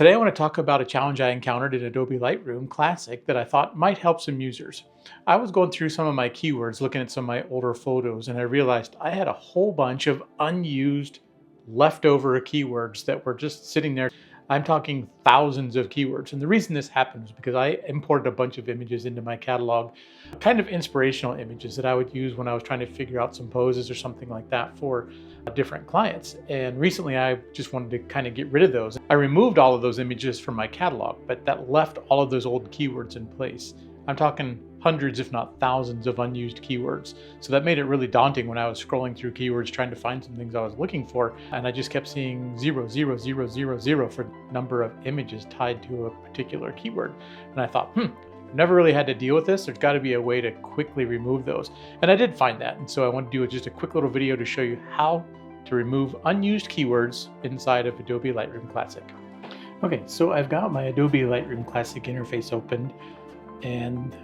Today I want to talk about a challenge I encountered in Adobe Lightroom Classic that I thought might help some users. I was going through some of my keywords, looking at some of my older photos, and I realized I had a whole bunch of unused leftover keywords that were just sitting there. I'm talking thousands of keywords. And the reason this happened was because I imported a bunch of images into my catalog, kind of inspirational images that I would use when I was trying to figure out some poses or something like that for different clients. And recently I just wanted to kind of get rid of those. I removed all of those images from my catalog, but that left all of those old keywords in place. I'm talking hundreds, if not thousands, of unused keywords. So that made it really daunting when I was scrolling through keywords trying to find some things I was looking for. And I just kept seeing 0, 0, 0, 0, 0 for number of images tied to a particular keyword. And I thought, I've never really had to deal with this. There's got to be a way to quickly remove those. And I did find that. And so I want to do just a quick little video to show you how to remove unused keywords inside of Adobe Lightroom Classic. Okay, so I've got my Adobe Lightroom Classic interface opened, and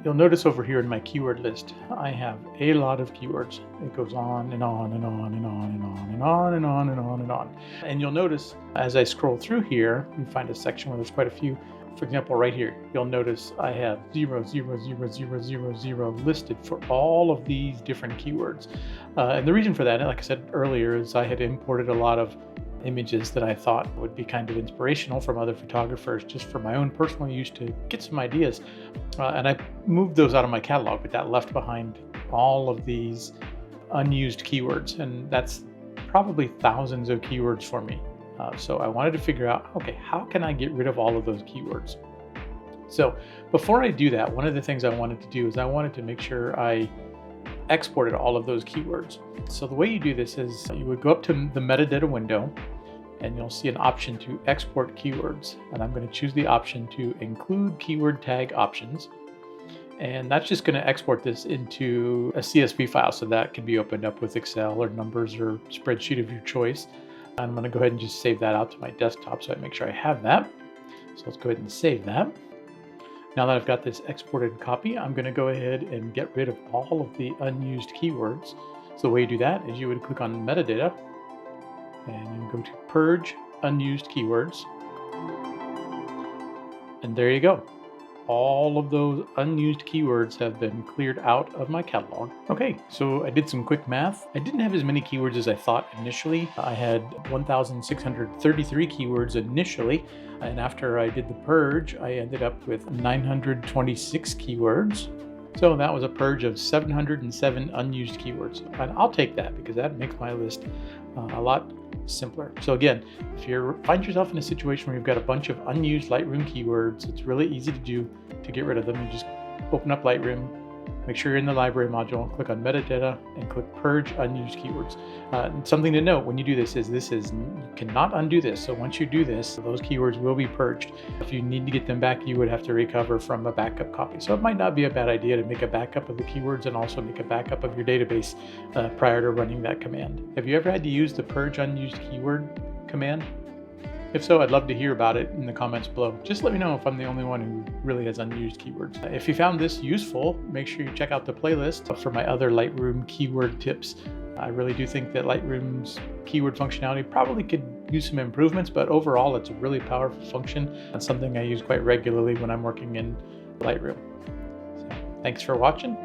you'll notice over here in my keyword list, I have a lot of keywords. It goes on and on and on and on and on and on and on and on and on. And you'll notice as I scroll through here, you find a section where there's quite a few. For example, right here, you'll notice I have 0, 0, 0, 0, 0, 0 listed for all of these different keywords. And the reason for that, like I said earlier, is I had imported a lot of images that I thought would be kind of inspirational from other photographers just for my own personal use to get some ideas. And I moved those out of my catalog, but that left behind all of these unused keywords. And that's probably thousands of keywords for me. So I wanted to figure out, okay, how can I get rid of all of those keywords? So before I do that, one of the things I wanted to do is I wanted to make sure I exported all of those keywords. So the way you do this is you would go up to the metadata window and you'll see an option to export keywords. And I'm going to choose the option to include keyword tag options. And that's just going to export this into a CSV file. So that can be opened up with Excel or Numbers or spreadsheet of your choice. I'm going to go ahead and just save that out to my desktop so I make sure I have that. So let's go ahead and save that. Now that I've got this exported copy, I'm going to go ahead and get rid of all of the unused keywords. So the way you do that is you would click on metadata and you go to Purge Unused Keywords. And there you go. All of those unused keywords have been cleared out of my catalog. Okay, so I did some quick math. I didn't have as many keywords as I thought initially. I had 1,633 keywords initially, and after I did the purge, I ended up with 926 keywords. So that was a purge of 707 unused keywords. And I'll take that because that makes my list a lot simpler. So again, if you find yourself in a situation where you've got a bunch of unused Lightroom keywords, it's really easy to do to get rid of them. You just open up Lightroom, make sure you're in the library module, click on metadata and click Purge Unused Keywords. Something to note when you do this is you cannot undo this. So once you do this, those keywords will be purged. If you need to get them back, you would have to recover from a backup copy. So it might not be a bad idea to make a backup of the keywords and also make a backup of your database prior to running that command. Have you ever had to use the Purge Unused Keyword command? If so, I'd love to hear about it in the comments below. Just let me know if I'm the only one who really has unused keywords. If you found this useful, make sure you check out the playlist for my other Lightroom keyword tips. I really do think that Lightroom's keyword functionality probably could use some improvements, but overall it's a really powerful function and something I use quite regularly when I'm working in Lightroom. So, thanks for watching.